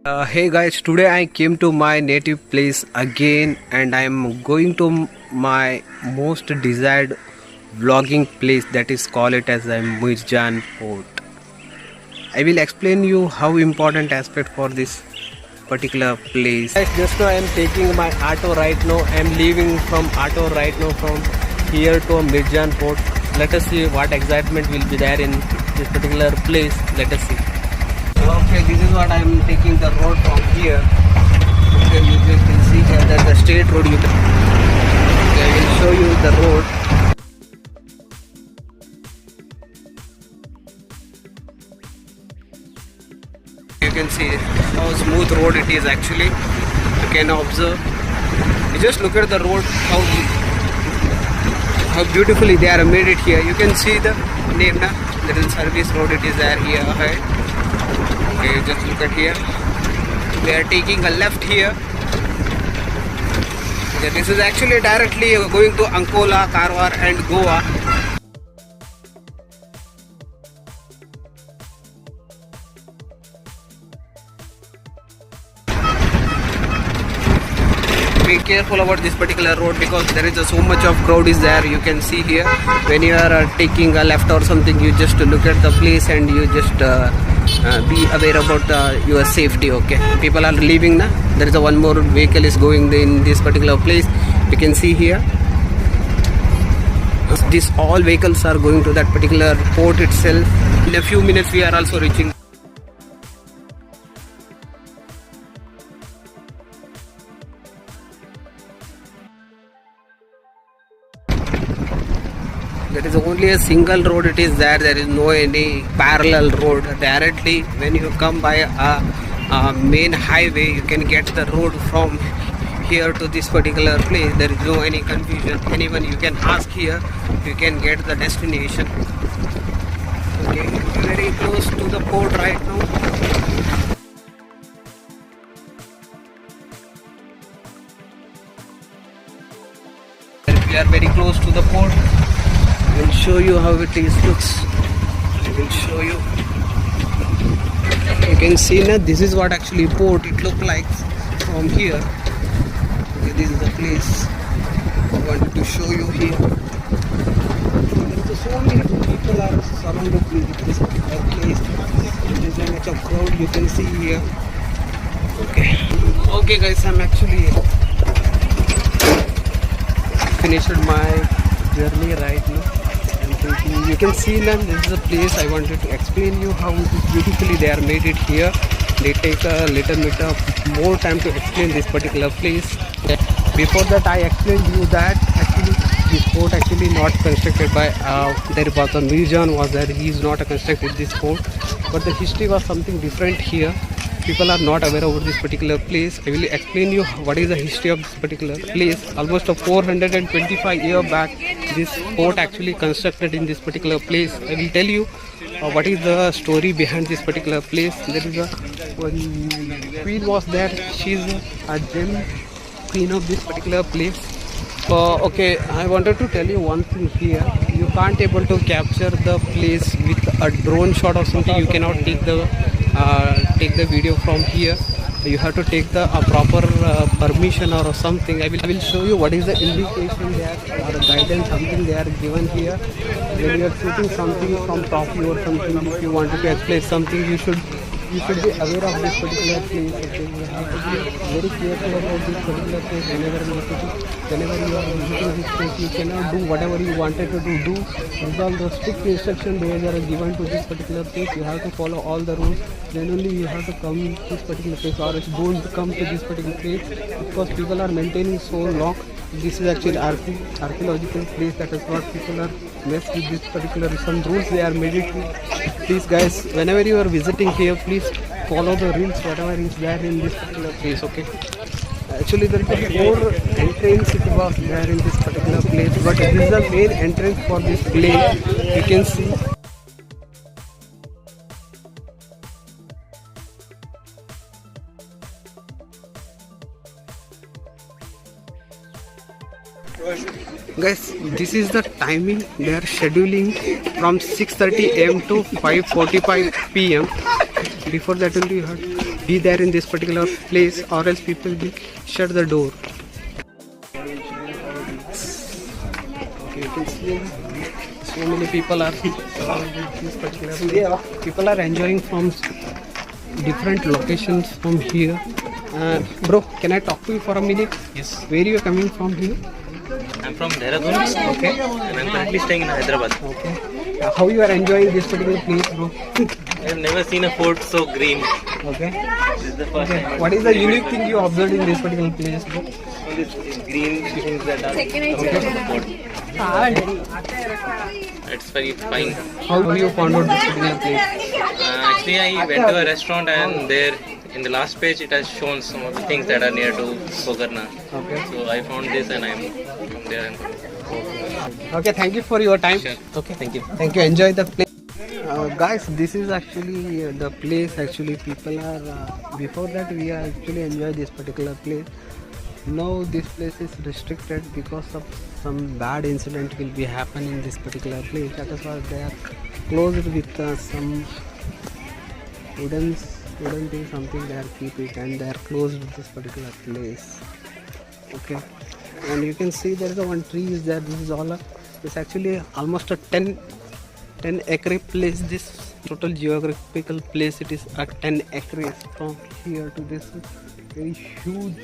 Hey guys, today I came to my native place again and I am going to my most desired vlogging place, that is call it as a Mirjan Fort. I will explain you how important aspect for this particular place. Guys, just now I am taking my auto right now. I am leaving from auto right now from here to Mirjan Fort. Let us see what excitement will be there in this particular place. Let us see. Okay, this is what I am taking the road from here. Okay, you can see here that the straight road. Okay, I will show you the road. You can see how smooth road it is actually. You can observe. You just look at the road, how beautifully they are made it here. You can see the name, na? Little service road it is there here ahead. Okay, just look at here. We are taking a left here. Okay, this is actually directly going to Ankola, Karwar and Goa. Be careful about this particular road because there is so much of crowd is there. You can see here when you are taking a left or something, you just look at the place and you just be aware about your safety. Okay, people are leaving now. There is one more vehicle is going in this particular place. You can see here these all vehicles are going to that particular port itself. In a few minutes we are also reaching. There is only a single road it is there. There is no any parallel road. Directly when you come by a main highway, you can get the road from here to this particular place. There is no any confusion. Anyone you can ask here, you can get the destination. Okay, very close to the port right now. We are very close to the port. I will show you how it is looks. I will show you. You can see now this is what actually port it look like from here. Okay, this is the place I wanted to show you here. So many people are surrounded with this place. There is so much of crowd you can see here. Okay guys, I'm actually finished my journey right now. You can see now this is a place I wanted to explain you how beautifully they are made it here. They take a little bit of more time to explain this particular place. Before that I explained you that actually this fort actually not constructed by there was a Mirjan was there. He is not constructed this fort, but the history was something different here. People are not aware about this particular place. I will explain you what is the history of this particular place. Almost 425 years back, this fort actually constructed in this particular place. I will tell you what is the story behind this particular place. There is one queen was there. She is a gem queen of this particular place. Okay, I wanted to tell you one thing here. You can't able to capture the place with a drone shot or something. You cannot take the video from here. You have to take the proper permission or something. I will show you what is the indication there or guidance something they are given here. When you are shooting something from top view or something, if you wanted to explain something, you should be aware of this particular place. Okay, you have to be very careful about this particular place. Whenever you are visiting this place, you cannot do whatever you wanted to do. These are the strict instructions they are given to this particular place. You have to follow all the rules. Then only you have to come to this particular place, or don't come to this particular place because people are maintaining so long. This is actually archaeological place. That is what people are messed with this particular some rules they are made it. Please guys, whenever you are visiting here, please follow the rules whatever is there in this particular place. Okay, actually there is a 4 entrance it was there in this particular place, but this is the main entrance for this place. You can see. Guys, this is the timing they are scheduling from 6:30 am to 5:45 pm. Before that only you have be there in this particular place, or else people will shut the door. Okay, you can see so many people are this particular place. People are enjoying from different locations from here. Bro, can I talk to you for a minute? Yes. Where you are coming from here? I'm from Dehradun. Okay. And I'm currently staying in Hyderabad. Okay. How you are enjoying this particular place, bro? I've never seen a fort so green. Okay. This is the first Okay. time. What is the unique thing you observed in this particular place, bro? All these green things that are around the fort. It's very fine. How you found out this particular place? Actually, I went to a restaurant and there in the last page it has shown some of the things that are near to Sogarna. Okay. So I found this and I'm from there. And Okay, thank you for your time. Sure. Okay, thank you. Thank you. Enjoy the place. Guys, this is actually the place. Actually, people are before that we are actually enjoy this particular place. Now this place is restricted because of some bad incident will be happen in this particular place. That is why they are closed with some wooden thing, something they are keep it, and they are closed with this particular place. Okay, and you can see there is a one tree is there. This is all it's actually almost a 10 acre place. This total geographical place, it is a 10 acres from here to this very huge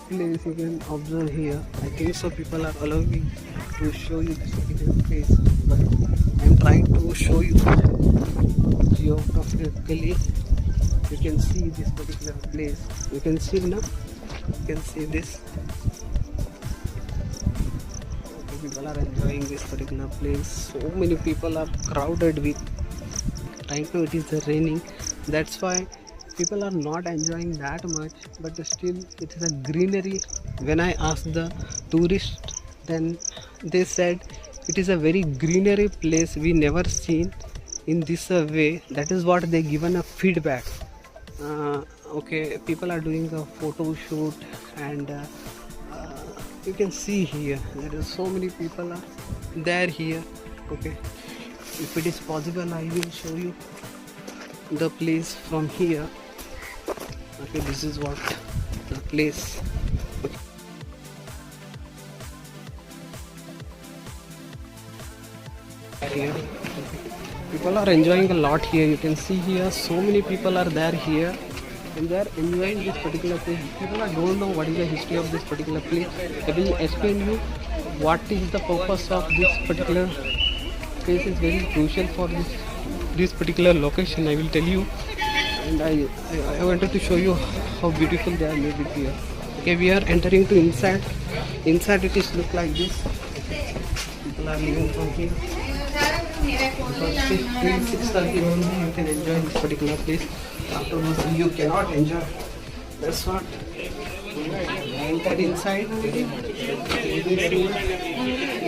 place. You can observe here. I think so people are allowing me to show you this particular place, but I am trying to show you geographically. You can see this particular place. You can see now. You can see this. People are enjoying this particular place. So many people are crowded with. Right now it is raining. That's why people are not enjoying that much. But still, it is a greenery. When I asked the tourists, then they said it is a very greenery place we never seen in this way. That is what they given a feedback. Okay, people are doing a photo shoot, and you can see here there are so many people are there here. Okay, if it is possible, I will show you the place from here. Okay, this is what the place. Here people are enjoying a lot here. You can see here so many people are there here, and they are enjoying this particular place. People don't know what is the history of this particular place. I will explain you what is the purpose of this particular place. Is very crucial for this particular location. I will tell you, and I wanted to show you how beautiful they are made it here. Okay, we are entering to inside. Inside it is look like this. People are living from here. Because till 6:30 only you can enjoy this particular place. Afterwards you cannot enjoy. That's what. Enter inside. You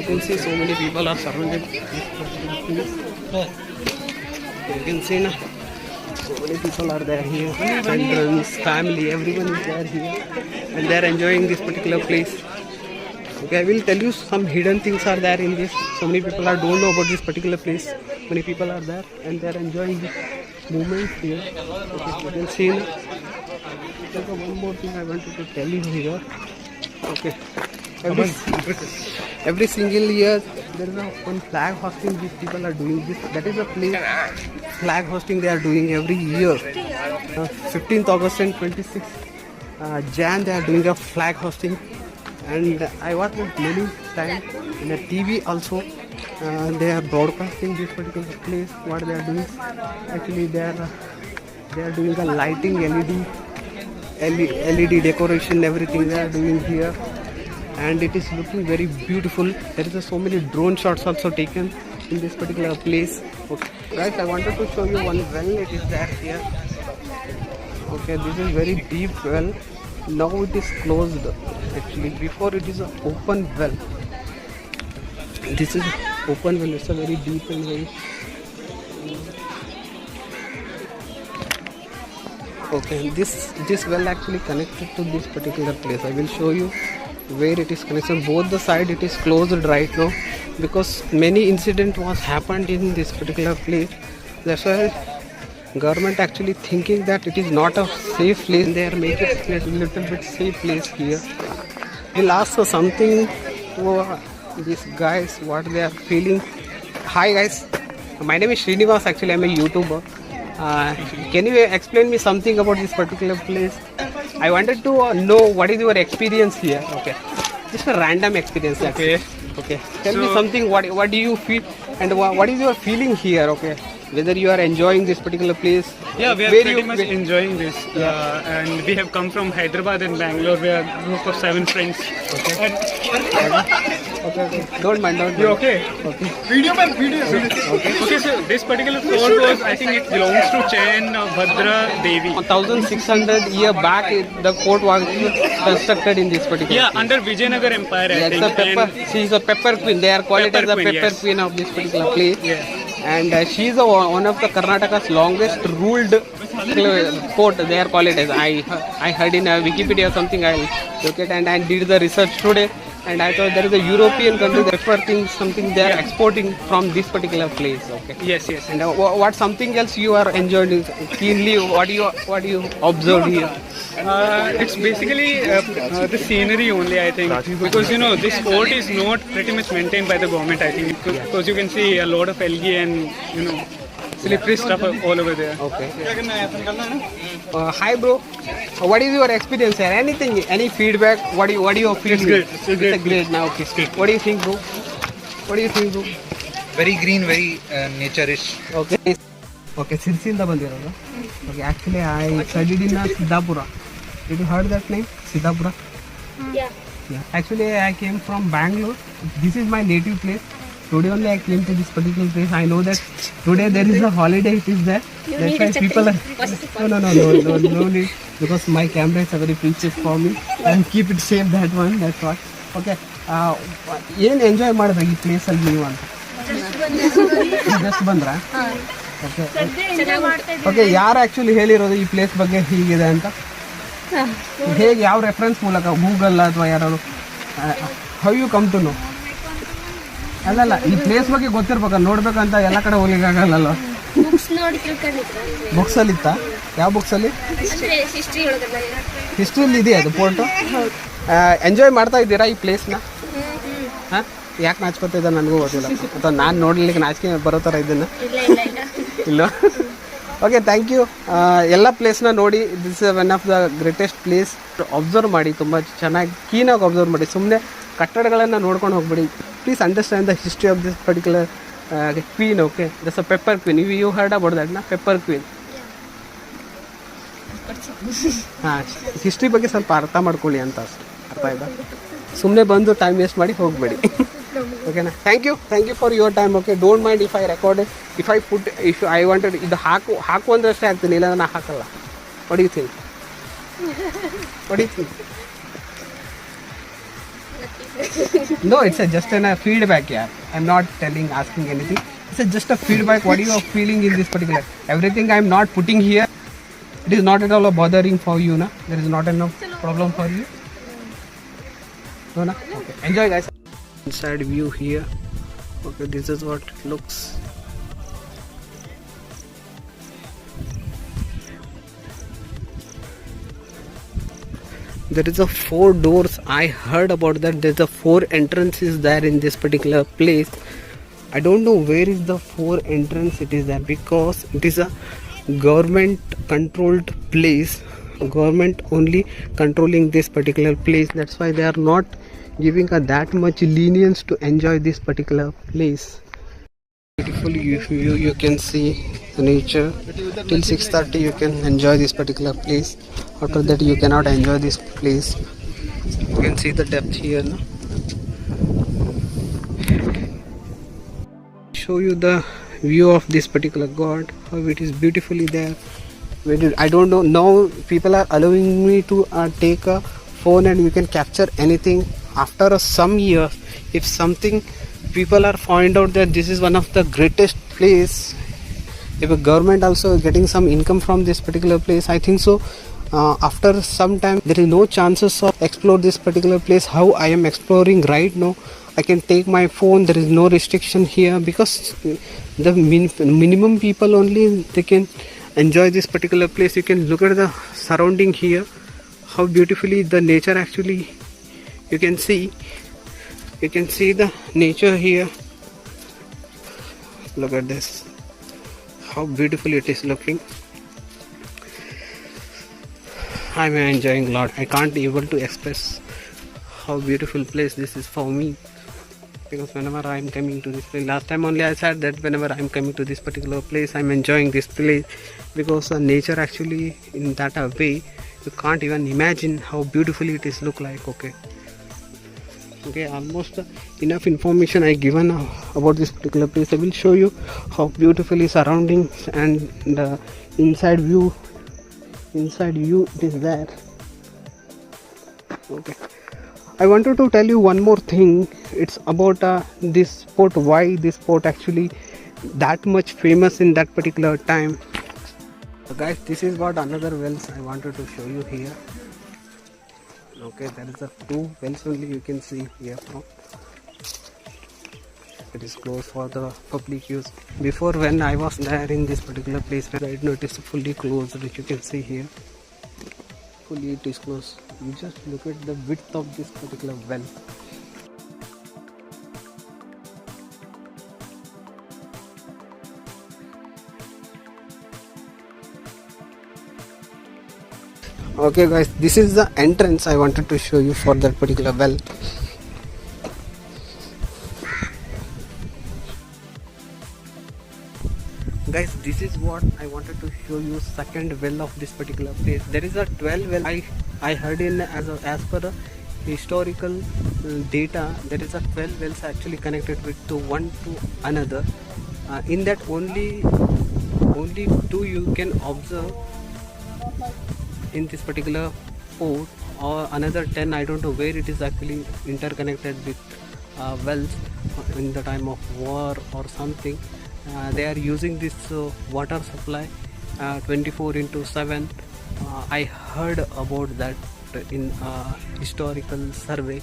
can see so many people are surrounded with this particular place. You can see now. So many people are there here. Children, family, everyone is there here, and they are enjoying this particular place. Okay, I will tell you some hidden things are there in this. So many people don't know about this particular place. Many people are there and they are enjoying this movement here. Okay, you can see now. One more thing I wanted to tell you here. Okay, every single year there is one flag hosting which people are doing this. That is a place flag hosting they are doing every year. 15th August and 26th Jan they are doing a flag hosting. And I watched many times in the TV also. They are broadcasting this particular place. What they are doing? Actually, they are doing a lighting, LED decoration, everything they are doing here, and it is looking very beautiful. There is so many drone shots also taken in this particular place. Okay, guys, I wanted to show you one well. It is there here. Okay, this is very deep well. Now it is closed. Actually, before it is an open well. This is open well. It's a very deep and very. Okay, this well actually connected to this particular place. I will show you where it is connected. Both the side it is closed right now because many incident was happened in this particular place. That's why Government actually thinking that it is not a safe place. They are making it a little bit safe place here. We'll ask for something to these guys what they are feeling. Hi guys, my name is Srinivas. Actually, I'm a YouTuber. Can you explain me something about this particular place? I wanted to know what is your experience here. Okay, just a random experience. Actually. Okay. Tell me something. What do you feel and what is your feeling here? Okay. Whether you are enjoying this particular place. Yeah, we are pretty much enjoying this. And we have come from Hyderabad and Bangalore. We are a group of 7 friends. Okay. Okay. Don't mind. You okay? Okay. Video. Okay, so this particular fort was, I think it belongs to Chain Bhadra Devi. 1600 year back, the fort was constructed in this particular Yeah, place. under Vijayanagar Empire, I It's a think. pepper. She is a pepper queen. They are called it as Pepper the queen, pepper yes. queen of this particular place. Yeah. And she is one of the Karnataka's longest ruled fort. They are called it as. I heard in Wikipedia or something. I look at and I did the research today. And I thought there is a European country that prefer things something they are exporting from this particular place. Okay. Yes. And what something else you are enjoying keenly? What do you observe here? It's basically the scenery only, I think, because this fort is not pretty much maintained by the government, I think, because you can see a lot of algae and slippery stuff all over there. Okay. Hi bro, what is your experience here? Anything, any feedback? What do you feel? It's good. It's great now. Okay. What do you think, bro? Very green, very nature-ish. Okay. Okay, Sirsinda ಬಂದಿರೋದು. Okay, actually I studied in Siddhapura. Did you heard that name? Siddhapura? Yeah. Actually I came from Bangalore. This is my native place. Today only I came to this particular place. I know that today there is a holiday. It is there. That's why people are. No need. Because my camera is very precious for me. And keep it safe, that one. That's what. Okay. ಏನು enjoy ಮಾಡಿದ್ರೆ ಈ ಪ್ಲೇಸಲ್ಲಿ ನೀವು ಅಂತ just ಬಂದ್ರಾ okay okay ಯಾರು actually ಹೇಳಿರೋದು ಈ place ಬಗ್ಗೆ ಹೀಗಿದೆ ಅಂತ ಹೇಗೆ ಯಾವ ರೆಫರೆನ್ಸ್ ಮೂಲಕ ಗೂಗಲ್ ಅಥವಾ ಯಾರು how you come to know ಅಲ್ಲಲ್ಲ ಈ ಪ್ಲೇಸ್ ಬಗ್ಗೆ ಗೊತ್ತಿರ್ಬೇಕ ನೋಡ್ಬೇಕಂತ ಎಲ್ಲ ಕಡೆ ಹೋಗ್ಲಿಕ್ಕಾಗಲ್ಲ ಬುಕ್ಸಲ್ಲಿ ಇತ್ತಾ ಯಾವ ಬುಕ್ಸಲ್ಲಿ ಹಿಸ್ಟ್ರಿಯಲ್ಲಿ ಇದೆಯಾ ಅದು ಫೋಟೋ ಎಂಜಾಯ್ ಮಾಡ್ತಾ ಇದ್ದೀರಾ ಈ ಪ್ಲೇಸ್ನ ಹಾಂ ಯಾಕೆ ನಾಚ್ಕೊತಾ ಇದ್ದ ನನಗೂ ಗೊತ್ತಿಲ್ಲ ಅಥವಾ ನಾನು ನೋಡ್ಲಿಕ್ಕೆ ನಾಚಿಕೆ ಬರೋ ಥರ ಇದ್ದೇನೆ ಇಲ್ಲ ಓಕೆ ಥ್ಯಾಂಕ್ ಯು ಎಲ್ಲ ಪ್ಲೇಸ್ನ ನೋಡಿ this is one of the greatest place observe ಮಾಡಿ ತುಂಬ ಚೆನ್ನಾಗಿ ಕ್ಲೀನಾಗಿ ಅಬ್ಸರ್ವ್ ಮಾಡಿ ಸುಮ್ಮನೆ ಕಟ್ಟಡಗಳನ್ನು ನೋಡ್ಕೊಂಡು ಹೋಗ್ಬಿಡಿ please understand the history of this particular queen okay thus a pepper queen you heard about that ನಾ ಪೆಪ್ಪರ್ ಕ್ವೀನ್ ಹಾಂ ಹಿಸ್ಟ್ರಿ ಬಗ್ಗೆ ಸ್ವಲ್ಪ ಅರ್ಥ ಮಾಡ್ಕೊಳ್ಳಿ ಅಂತ ಅಷ್ಟೆ ಅರ್ಥ ಆಯ್ತಾ ಸುಮ್ಮನೆ ಬಂದು ಟೈಮ್ ವೇಸ್ಟ್ ಮಾಡಿ ಹೋಗಬೇಡಿ ಓಕೆನಾ thank you for your time okay don't mind if I record if I put if I wanted ಇದು ಹಾಕು ಅಂದ್ರೆ ಅಷ್ಟೇ ಆಗ್ತೀನಿ ಇಲ್ಲ ನಾನು ಹಾಕಲ್ಲ what you think No, it's just a feedback, yeah. I'm not asking anything. It's just a feedback. What you are feeling in this particular? Everything I'm not putting here. It is not at all bothering for you, na? There is not enough problem for you. No, na? Okay. Enjoy, guys. Inside view here. Okay, this is what it looks. There is a 4 doors. I heard about that. There's a 4 entrances there in this particular place. I don't know where is the 4 entrance it is there, because it is a government controlled place. Government only controlling this particular place. That's why they are not giving that much lenience to enjoy this particular place. Beautiful view, you can see the nature till 6:30. You can enjoy this particular place. After that you cannot enjoy this place. You can see the depth here, no? Show you the view of this particular god, how it is beautifully there. I don't know, now people are allowing me to take a phone and you can capture anything. After some years, if something people are find out that this is one of the greatest place, if a government also getting some income from this particular place, I think so after some time there is no chances of explore this particular place how I am exploring right now. I can take my phone, there is no restriction here, because the minimum people only they can enjoy this particular place. You can look at the surrounding here, how beautifully the nature actually you can see the nature here. Look at this, how beautiful it is looking. I'm enjoying a lot. I can't able to express how beautiful place this is for me, because whenever I'm coming to this place, last time only I said that whenever I'm coming to this particular place, I'm enjoying this place, because the nature actually in that way you can't even imagine how beautifully it is look like. Okay, almost enough information I given about this particular place. I will show you how beautifully surroundings and the inside view it is there. Okay, I wanted to tell you one more thing. It's about this port, why this port actually that much famous in that particular time. Guys, this is what another wells I wanted to show you here. Okay, there is a 2 wells only you can see here from. It is closed for the public use. Before, when I was there in this particular place, right now it is fully closed, which you can see here. Fully it is closed. You just look at the width of this particular well. Okay guys, this is the entrance I wanted to show you for that particular well. Guys, this is what I wanted to show you, second well of this particular place. There is a 12 well. I heard in as per the historical data, there is a 12 wells actually connected with to one to another. In that only 2 you can observe in this particular port, or another 10 I don't know where it is actually interconnected with wells in the time of war or something. They are using this water supply 24/7. I heard about that in historical survey.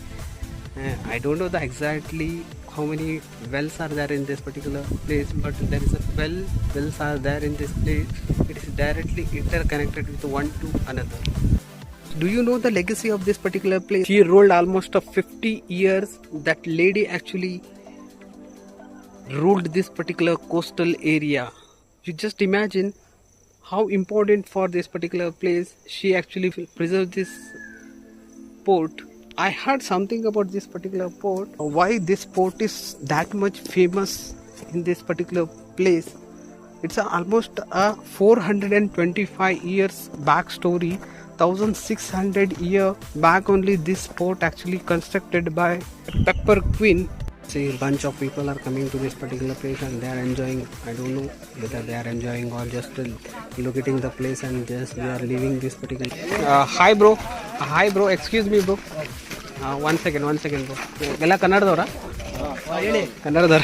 I don't know the exactly how many wells are there in this particular place, but there is a 12 wells are there in this place. It is directly interconnected with one to another. Do you know the legacy of this particular place? She ruled almost 50 years. That lady actually ruled this particular coastal area. You just imagine how important for this particular place. She actually preserved this port. I heard something about this particular port. Why this port is that much famous in this particular place? It's almost a 425 years back story. 1600 year back only this port actually constructed by Pepper Queen. See, a bunch of people are coming to this particular place and they are enjoying. I don't know whether they are enjoying or just locating the place and just we are leaving this particular. Hi bro, excuse me bro. One second bro. ಎಲ್ಲ ಕನ್ನಡದವರ ಕನ್ನಡದವರ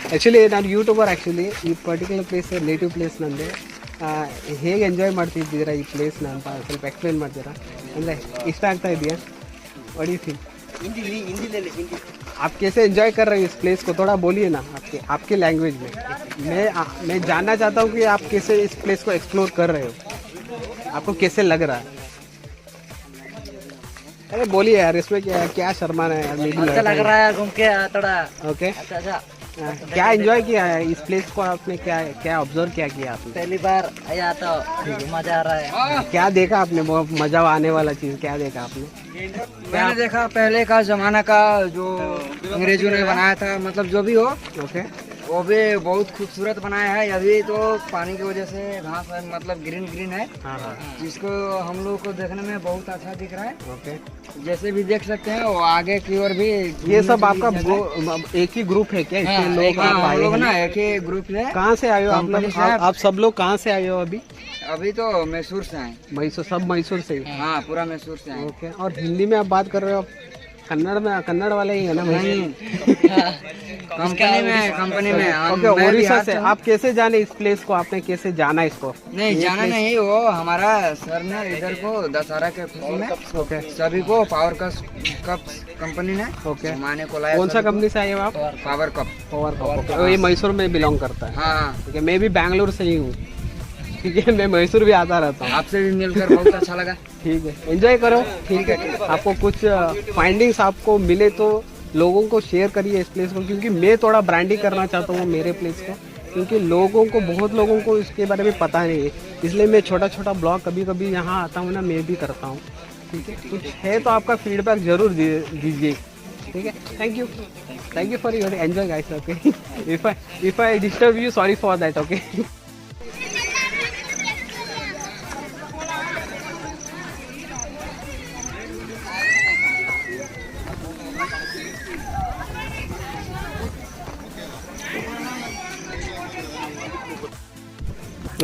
actually ನಾನು YouTuber actually ಈ particular place native place ನಂದು ಹೇಗೆ enjoy ಮಾಡ್ತಿದ್ದೀರಾ ಈ ಪ್ಲೇಸ್ನ ಅಂತ ಸ್ವಲ್ಪ explain ಮಾಡ್ತೀರಾ ಅಂದರೆ ಇಷ್ಟ ಆಗ್ತಾ ಇದೆಯಾ what do you think Hindi आप कैसे एंजॉय कर रहे हैं इस प्लेस को थोड़ा बोलिए ना आपके लैंग्वेज में मैं जानना चाहता हूँ कि आप कैसे इस प्लेस को एक्सप्लोर कर रहे हो आपको कैसे लग रहा है अरे बोलिए यार इसमें क्या शर्माना है यार अच्छा लग रहा है घूम के थोड़ा ओके अच्छा क्या एंजॉय किया है इस प्लेस को आपने क्या ऑब्जर्व क्या किया आपने पहली बार आया तो मजा आ रहा है क्या देखा आपने बहुत मजा आने वाला चीज क्या देखा आपने मैंने देखा पहले का जमाना का जो अंग्रेजों ने बनाया था मतलब जो भी हो ओके वो भी बहुत खूबसूरत बनाया है अभी तो पानी की वजह से घास मतलब ग्रीन है हाँ जिसको हम लोग को देखने में बहुत अच्छा दिख रहा है ओके जैसे भी देख सकते हैं वो आगे की ओर भी ये सब आपका एक ही ग्रुप है क्या इसके लोग आप आए लोग हैं? ना एक ही ग्रुप है कहाँ से आए हो आप कंपनी लोग से आप सब लोग कहाँ से आए हो अभी अभी तो मैसूर से आए मैसूर सब मैसूर से ही हाँ पूरा मैसूर से आए ओके और हिंदी में आप बात कर रहे हो कन्नड़ वाले ही है ना कंपनी में ओके उड़ीसा से आप कैसे जाने इस प्लेस को आपने कैसे जाना इसको नहीं जाना नहीं वो हमारा सर ने इधर को दशहरा के खुशी में ओके सभी को पावर कप कंपनी ने ओके घुमाने को लाया कौन सा कंपनी से आए हो आप पावर कप पावर कप ये मैसूर में बिलोंग करता है हाँ ठीक है मैं भी बैंगलोर से ही हूँ ठीक है, मैं मैसूर भी आता रहता हूँ। आपसे भी मिलकर बहुत अच्छा लगा। ठीक है, एंजॉय करो। ठीक है, आपको कुछ फाइंडिंग्स आपको मिले तो लोगों को शेयर करिए इस प्लेस को, क्योंकि मैं थोड़ा ब्रांडिंग करना चाहता हूँ मेरे प्लेस को, क्योंकि बहुत लोगों को इसके बारे में पता नहीं है। इसलिए मैं छोटा छोटा ब्लॉग कभी कभी यहाँ आता हूँ ना, मैं भी करता हूँ। ठीक है, कुछ है तो आपका फीडबैक ज़रूर दीजिए। ठीक है, thank you for your enjoy guys. Okay, if I disturb you, sorry for that. Okay,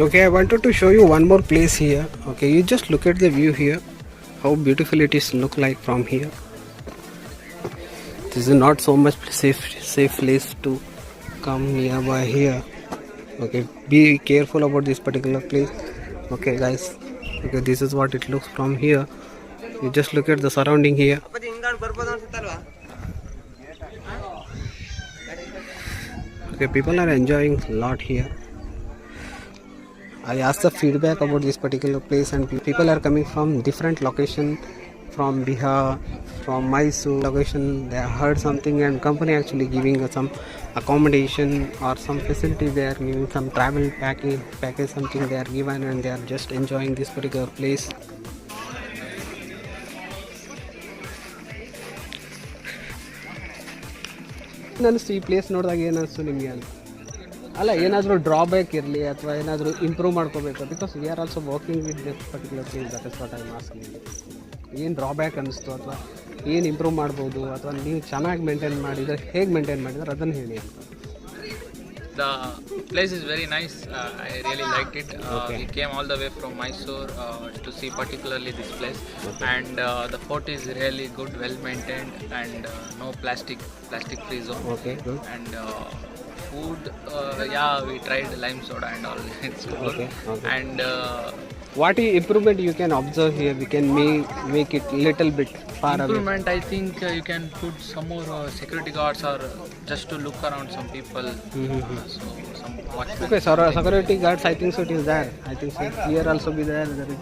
okay, I wanted to show you one more place here. Okay, you just look at the view here, how beautiful it is look like from here. This is not so much safe place to come nearby here. Okay, be careful about this particular place. Okay guys, okay, this is what it looks from here. You just look at the surrounding here. Okay, people are enjoying a lot here. I asked the feedback about this particular place, and people are coming from different location, from Bihar, from Mysore location. They have heard something, and company actually giving some accommodation or some facility. They are giving some travel package something they are given, and they are just enjoying this particular place. ಈ place ನೋಡಿದಾಗ ಏನಿಸ್ತು ನಿಮಗೆ ಅಂತ? ಅಲ್ಲ, ಏನಾದರೂ drawback ಇರಲಿ ಅಥವಾ ಏನಾದರೂ improve ಮಾಡ್ಕೋಬೇಕು, because we are also working with this particular place. That is what I am asking. ಏನು ಡ್ರಾಬ್ಯಾಕ್ ಅನ್ನಿಸ್ತು ಅಥವಾ ಏನು ಇಂಪ್ರೂವ್ ಮಾಡ್ಬೋದು, ಅಥವಾ ನೀವು ಚೆನ್ನಾಗಿ ಮೇಂಟೈನ್ ಮಾಡಿದರೆ ಹೇಗೆ ಮೇಂಟೈನ್ ಮಾಡಿದ್ರೆ ಅದನ್ನು ಹೇಳಿ ಅಂತ. The place is very nice. I really liked it. Okay. We came all the way from Mysore to see particularly this place. Okay. And the fort is really good, well maintained, and no plastic free zone. Okay, good. And food, yeah, we tried lime soda and all. It's good. Okay, okay. And What improvement you can observe here? We can make it little bit far away. improvement, I think you can put some more security guards or just to look around some people. So some watchmen. Okay, so security guards, I think so it is there. I think so here also be there. There is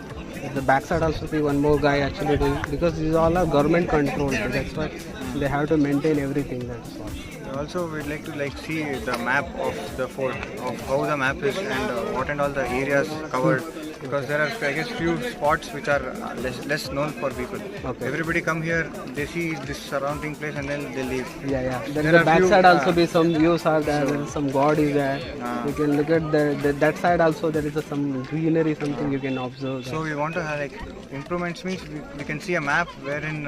at the backside also be one more guy actually doing, because these all are government controlled. So that's why they have to maintain everything. That's what. Also, we'd like to see the map of the fort, of how the map is and what and all the areas covered, because there are, I guess, few spots which are less known for people. Okay. Everybody come here, they see this surrounding place and then they leave. Yeah. Then There the are backside few, also be some views are there. There is some god is there. You can look at that side also. There is some greenery, something you can observe. So we want to have improvements means we can see a map wherein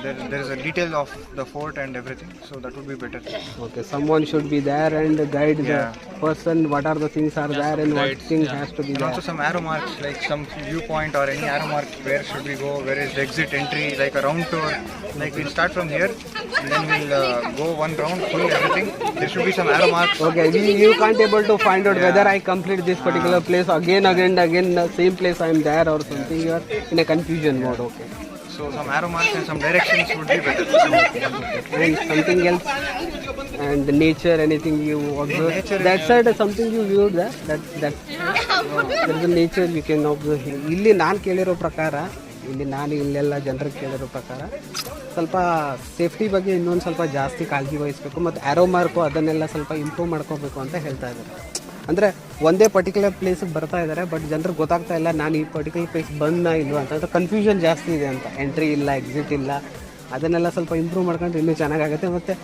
there is a detail of the fort and everything. So that would be better. Okay, someone should be there and guide the person. What are the things are there and what thing has to be And there. also some arrow marks, like some viewpoint or any arrow mark, where should we go, where is the exit entry, like a round tour. Like we'll start from here and then we'll go one round, full everything. There should be some arrow marks. Okay, you can't able to find out whether I complete this particular place again, the same place I am there or something. You are in a confusion mode. Okay. So some arrow marks and some directions would be better. And something else, and the nature, anything you observe. Nature That side is something you viewed there. That there is a nature you can observe here. ಇಲ್ಲಿ ನಾನು ಕೇಳಿರೋ ಪ್ರಕಾರ, ಇಲ್ಲೆಲ್ಲ ಜನರಿಗೆ ಕೇಳಿರೋ ಪ್ರಕಾರ ಸ್ವಲ್ಪ safety ಬಗ್ಗೆ ಇನ್ನೊಂದು ಸ್ವಲ್ಪ ಜಾಸ್ತಿ ಕಾಳಜಿ ವಹಿಸಬೇಕು, ಮತ್ತು ಆ್ಯರೋ ಮಾರ್ಕು ಅದನ್ನೆಲ್ಲ ಸ್ವಲ್ಪ ಇಂಪ್ರೂವ್ ಮಾಡ್ಕೋಬೇಕು ಅಂತ ಹೇಳ್ತಾ ಇದ್ದಾರೆ. ಅಂದರೆ ಒಂದೇ ಪರ್ಟಿಕ್ಯುಲರ್ ಪ್ಲೇಸಿಗೆ ಬರ್ತಾ ಇದ್ದಾರೆ, ಬಟ್ ಜನರಿಗೆ ಗೊತ್ತಾಗ್ತಾ ಇಲ್ಲ ನಾನು ಈ ಪರ್ಟಿಕ್ಯುಲರ್ ಪ್ಲೇಸ್ ಬಂದ ಇಲ್ವಾ ಅಂತ. ಕನ್ಫ್ಯೂಷನ್ ಜಾಸ್ತಿ ಇದೆ ಅಂತ, ಎಂಟ್ರಿ ಇಲ್ಲ, ಎಕ್ಸಿಟ್ ಇಲ್ಲ. ಅದನ್ನೆಲ್ಲ ಸ್ವಲ್ಪ ಇಂಪ್ರೂವ್ ಮಾಡ್ಕೊಂಡ್ರೆ ಇನ್ನೂ ಚೆನ್ನಾಗಾಗುತ್ತೆ. ಮತ್ತು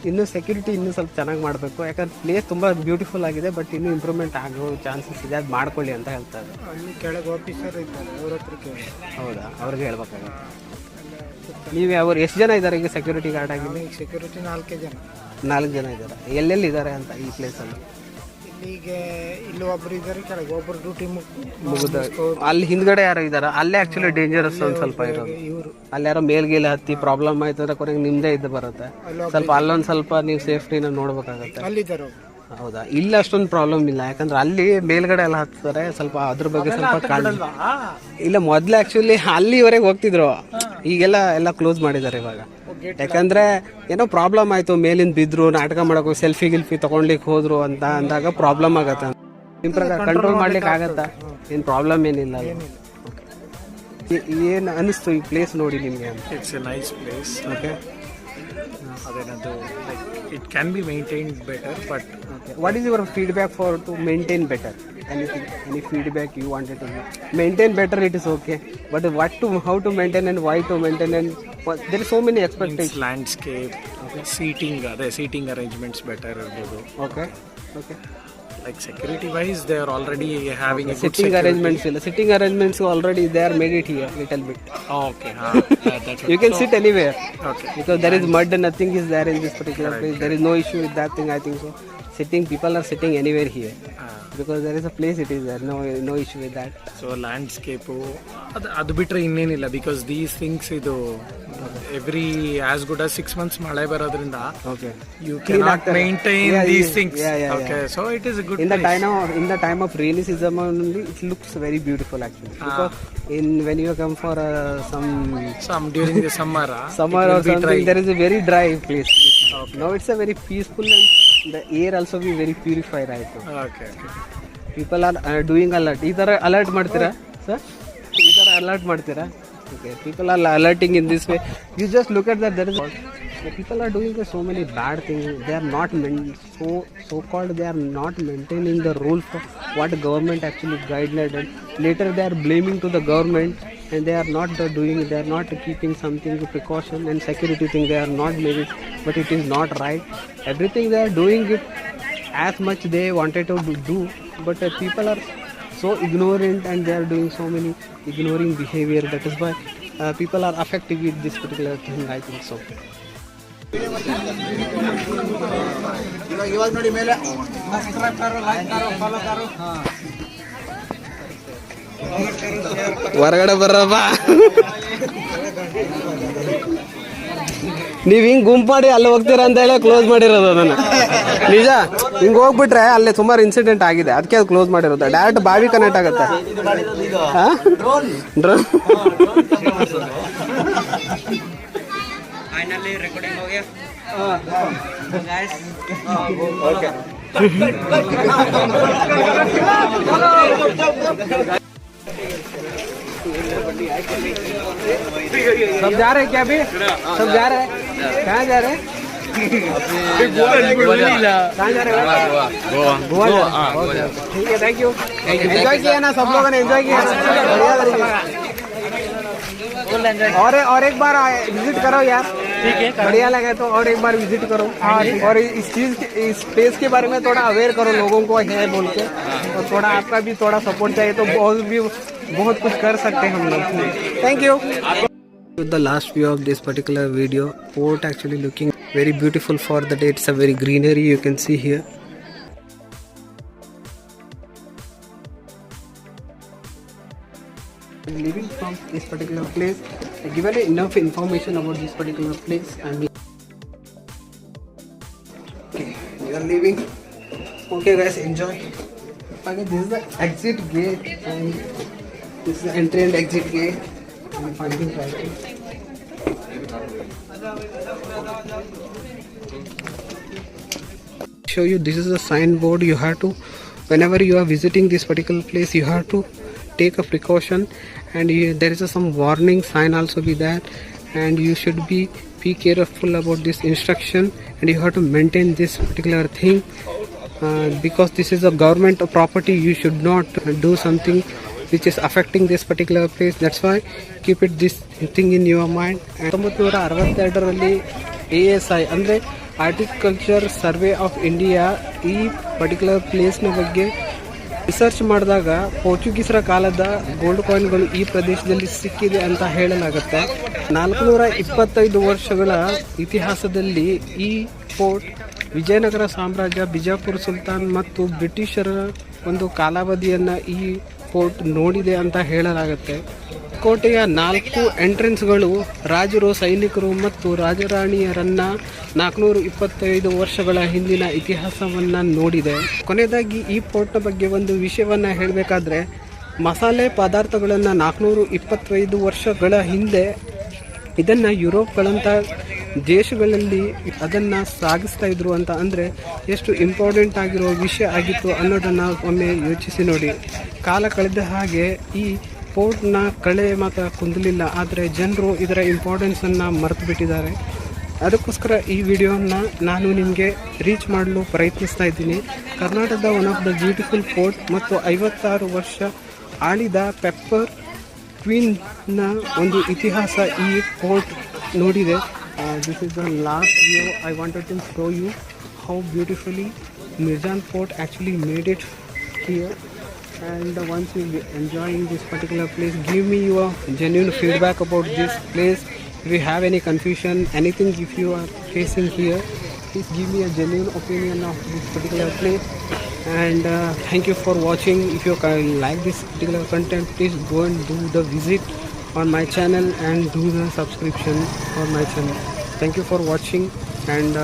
ಇನ್ನೂ ಸೆಕ್ಯೂರಿಟಿ ಇನ್ನೂ ಸ್ವಲ್ಪ ಚೆನ್ನಾಗಿ ಮಾಡಬೇಕು, ಯಾಕಂದ್ರೆ ಪ್ಲೇಸ್ ತುಂಬ ಬ್ಯೂಟಿಫುಲ್ ಆಗಿದೆ, ಬಟ್ ಇನ್ನೂ ಇಂಪ್ರೂವ್ಮೆಂಟ್ ಆಗೋ ಚಾನ್ಸಸ್ ಇದೆ. ಅದು ಮಾಡ್ಕೊಳ್ಳಿ ಅಂತ ಹೇಳ್ತಾರೆ. ಅಲ್ಲಿ ಕೆಳಗೆ ಆಫೀಸರ್ ಇದ್ದಾರೆ, ಅವ್ರ ಹತ್ರ ಕೇಳಿ. ಹೌದಾ, ಅವ್ರಿಗೆ ಹೇಳ್ಬೇಕಾಗುತ್ತೆ. ನೀವು ಅವ್ರು ಎಷ್ಟು ಜನ ಇದ್ದಾರೆ ಈಗ ಸೆಕ್ಯೂರಿಟಿ ಗಾರ್ಡ್ ಆಗಿ? ಸೆಕ್ಯೂರಿಟಿ 4 ಜನ ಇದ್ದಾರೆ. ಎಲ್ಲೆಲ್ಲಿದ್ದಾರೆ ಅಂತ ಈ ಪ್ಲೇಸಲ್ಲಿ? ಇಲ್ಲಿಗೆ ಇಲ್ಲಿ ಒಬ್ರು ಇದ್ದಾರೆ, ಕೆಳಗೆ ಒಬ್ರು ಡ್ಯೂಟಿ ಮುಗಿದ ಅಲ್ಲಿ ಹಿಂದ್ಗಡೆ ಯಾರೋ ಇದಾರ, ಅಲ್ಲೇ ಆಕ್ಚುಲಿ ಡೇಂಜರಸ್ ಒಂದು ಸ್ವಲ್ಪ ಇರೋದು. ಅಲ್ಲಿ ಯಾರೋ ಮೇಲ್ಗೇಲೆ ಹತ್ತಿ ಪ್ರಾಬ್ಲಮ್ ಆಯ್ತು ಅಂದ್ರೆ ಕೊನೆಗೆ ನಿಮ್ದೇ ಇದ್ದು ಬರುತ್ತೆ. ಸ್ವಲ್ಪ ಅಲ್ಲೊಂದು ಸ್ವಲ್ಪ ನೀವು ಸೇಫ್ಟಿನ ನೋಡ್ಬೇಕಾಗತ್ತೆ. ಅಲ್ಲಿದ್ದಾರೆ. ಹೌದಾ, ಇಲ್ಲಿ ಅಷ್ಟೊಂದು ಪ್ರಾಬ್ಲಮ್ ಇಲ್ಲ, ಯಾಕಂದ್ರೆ ಅಲ್ಲಿ ಮೇಲ್ಗಡೆ ಎಲ್ಲ ಹತ್ತಾರೆ. ಸ್ವಲ್ಪ ಅದ್ರ ಬಗ್ಗೆ ಸ್ವಲ್ಪ ಕಾಳಜಿ ಇಲ್ಲ. ಮೊದ್ಲು ಆಕ್ಚುಲಿ ಅಲ್ಲಿವರೆಗೆ ಹೋಗ್ತಿದ್ರು, ಈಗೆಲ್ಲ ಕ್ಲೋಸ್ ಮಾಡಿದ್ದಾರೆ ಇವಾಗ. ಯಾಕಂದ್ರೆ ಏನೋ ಪ್ರಾಬ್ಲಮ್ ಆಯ್ತು, ಮೇಲಿಂದ ಬಿದ್ರು, ನಾಟಕ ಮಾಡಕ್ಕೆ ಸೆಲ್ಫಿ ಗಿಲ್ಫಿ ತಗೊಂಡ್ಲಿಕ್ಕೆ ಹೋದ್ರು ಅಂತ ಅಂದಾಗ ಪ್ರಾಬ್ಲಮ್ ಆಗತ್ತೆ. ನಿಮ್ ಪ್ರಕಾರ ಕಂಟ್ರೋಲ್ ಮಾಡ್ಲಿಕ್ಕೆ ಆಗತ್ತಾ? ಏನು ಪ್ರಾಬ್ಲಮ್ ಏನಿಲ್ಲ ಅಲ್ಲ? ಏನು ಅನಿಸ್ತು ಈ ಪ್ಲೇಸ್ ನೋಡಿ ನಿಮಗೆ ಅಂತ? It's a nice place. Okay ಅದೇನದು like it can be maintained better, but what is your feedback for to maintain better? Anything, any feedback you wanted to maintain better? It is okay, but what to how to maintain and why to maintain and there is so many means expectation. landscape, seating arrangements better ಇರ್ಬೋದು. Okay okay Like security wise, they are already having a good sitting security. Arrangements ಇಲ್ಲ. Sitting arrangements already they are made it here little bit. Oh, okay. That's You can sit anywhere. Okay. Because there is mud and nothing is there in this particular place. There is no issue with that thing, I think so. People are sitting anywhere here. Because there is a place, it is there. No issue with that. So landscape ಅದು ಬಿಟ್ಟರೆ ಇನ್ನೇನಿಲ್ಲ. Because these things ಇದು every as good as 6 months ಮಳೆ ಬರೋದ್ರಿಂದ Okay. You Clean cannot ಆಗ್ತದೆ. Maintain Yeah, these yeah, things. yeah. Okay, so it is a good In the time of rainy season only, it looks very beautiful actually. Because when you come for some during the summer or something, there is a very dry place. Now it's a very peaceful and the air also be very purified right now. Okay. People are doing alert. ಈ ಥರ alert ಮಾಡ್ತೀರಾ sir? ಈ ಥರ alert ಮಾಡ್ತೀರಾ? Okay. People are alerting in this way. You just look at that. There is people are doing so many bad things. They are not so called. They are not maintaining the rule for what government actually guidelines. And later they are blaming to the government, and they are not doing. They are not keeping something precaution and security thing. They are not made it, but it is not right. Everything they are doing it as much they wanted to do, but people are so ignorant and they are doing so many ignoring behavior. That is why people are affected with this particular thing, I think so. ಹೊರಗಡೆ ಬರ್ರಪ್ಪ. ನೀವ್ ಹಿಂಗ್ ಗುಂಪು ಮಾಡಿ ಅಲ್ಲಿ ಹೋಗ್ತೀರಾ ಅಂತ ಹೇಳಿ close ಮಾಡಿರೋದು ಅದನ್ನ. ನಿಜ, ಹಿಂಗ್ ಹೋಗ್ಬಿಟ್ರೆ ಅಲ್ಲಿ ಸುಮಾರು ಇನ್ಸಿಡೆಂಟ್ ಆಗಿದೆ, ಅದಕ್ಕೆ ಅದು ಕ್ಲೋಸ್ ಮಾಡಿರೋದು. ಡೈರೆಕ್ಟ್ ಬಾವಿ ಕನೆಕ್ಟ್ ಆಗುತ್ತೆ. ಡ್ರೋನ್ फाइनली रिकॉर्डिंग हो गया गाइस. ओके. सब जा रहे हैं क्या? अभी सब जा रहे हैं? कहाँ जा रहे हैं? कहाँ जा रहे हैं? गोवा. ठीक है, थैंक यू. एंजॉय किया ना सब लोगों ने? एंजॉय किया. और एक बार विजिट करो यार. ठीक है, बढ़िया लगे तो और एक बार विजिट करो. और इस प्लेस के बारे में थोड़ा अवेयर करो लोगों को है बोल के. और थोड़ा आपका भी थोड़ा सपोर्ट चाहिए तो बहुत कुछ कर सकते हैं हम लोग. Thank you. The last view of this particular video, port actually looking very beautiful for the day. It's a very greenery you can see here. Leaving from this particular place, I given enough information about this particular place. Okay, we are leaving. Okay guys, enjoy. Okay, this is the exit gate and this is the entry and exit gate. I'm finding right. Show you, this is a signboard. You have to, whenever you are visiting this particular place, you have to take a precaution, and there is some warning sign also be there, and you should be careful about this instruction, and you have to maintain this particular thing because this is a government property. You should not do something which is affecting this particular place. That's why keep it this thing in your mind. 1962 ASI ಅಂದರೆ horticulture survey of India ಈ particular ಪ್ಲೇಸ್ನ ಬಗ್ಗೆ research ಮಾಡಿದಾಗ ಪೋರ್ಚುಗೀಸರ ಕಾಲದ gold ಕಾಯಿನ್ಗಳು ಈ ಪ್ರದೇಶದಲ್ಲಿ ಸಿಕ್ಕಿದೆ ಅಂತ ಹೇಳಲಾಗುತ್ತೆ. 425 ವರ್ಷಗಳ ಇತಿಹಾಸದಲ್ಲಿ ಈ ಫೋರ್ಟ್ ವಿಜಯನಗರ ಸಾಮ್ರಾಜ್ಯ, ಬಿಜಾಪುರ ಸುಲ್ತಾನ್ ಮತ್ತು ಬ್ರಿಟಿಷರ ಒಂದು ಕಾಲಾವಧಿಯನ್ನು ಈ ಫೋರ್ಟ್ ನೋಡಿದೆ ಅಂತ ಹೇಳಲಾಗುತ್ತೆ. ಕೋಟೆಯ 4 ಎಂಟ್ರೆನ್ಸ್ಗಳು ರಾಜರು, ಸೈನಿಕರು ಮತ್ತು ರಾಜರಾಣಿಯರನ್ನ 425 ವರ್ಷಗಳ ಹಿಂದಿನ ಇತಿಹಾಸವನ್ನು ನೋಡಿದೆ. ಕೊನೆಯದಾಗಿ ಈ ಫೋರ್ಟ್ನ ಬಗ್ಗೆ ಒಂದು ವಿಷಯವನ್ನು ಹೇಳಬೇಕಾದ್ರೆ, ಮಸಾಲೆ ಪದಾರ್ಥಗಳನ್ನು 425 ವರ್ಷಗಳ ಹಿಂದೆ ಇದನ್ನು ಯುರೋಪ್ಗಳಂಥ ದೇಶಗಳಲ್ಲಿ ಅದನ್ನು ಸಾಗಿಸ್ತಾ ಇದ್ರು ಅಂತ ಅಂದರೆ ಎಷ್ಟು ಇಂಪಾರ್ಟೆಂಟ್ ಆಗಿರೋ ವಿಷಯ ಆಗಿತ್ತು ಅನ್ನೋದನ್ನು ಒಮ್ಮೆ ಯೋಚಿಸಿ ನೋಡಿ. ಕಾಲ ಕಳೆದ ಹಾಗೆ ಈ ಫೋರ್ಟ್ನ ಕಳೆ ಮಾತ್ರ ಕುಂದಲಿಲ್ಲ, ಆದರೆ ಜನರು ಇದರ ಇಂಪಾರ್ಟೆನ್ಸನ್ನು ಮರೆತು ಬಿಟ್ಟಿದ್ದಾರೆ. ಅದಕ್ಕೋಸ್ಕರ ಈ ವಿಡಿಯೋನ ನಾನು ನಿಮಗೆ ರೀಚ್ ಮಾಡಲು ಪ್ರಯತ್ನಿಸ್ತಾ ಇದ್ದೀನಿ. ಕರ್ನಾಟಕದ one of the beautiful fort ಮತ್ತು 56 ವರ್ಷ ಆಳಿದ ಪೆಪ್ಪರ್ ಕ್ವೀನ್ನ ಒಂದು ಇತಿಹಾಸ ಈ ಫೋರ್ಟ್ ನೋಡಿದೆ. This is the last view. I wanted to show you how beautifully Mirzan Fort actually made it here. And once you enjoying this particular place, give me your genuine feedback about this place. If you have any confusion, anything if you are facing here, please give me a genuine opinion of this particular place. And thank you for watching. If you like this particular content, please go and do the visit on my channel and do the subscription for my channel. Thank you for watching. And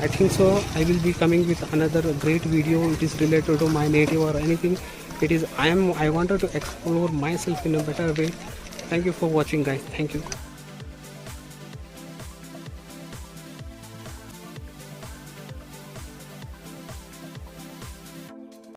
I think so I will be coming with another great video. It is related to my native or anything. It is I wanted to explore myself in a better way. Thank you for watching, guys. Thank you.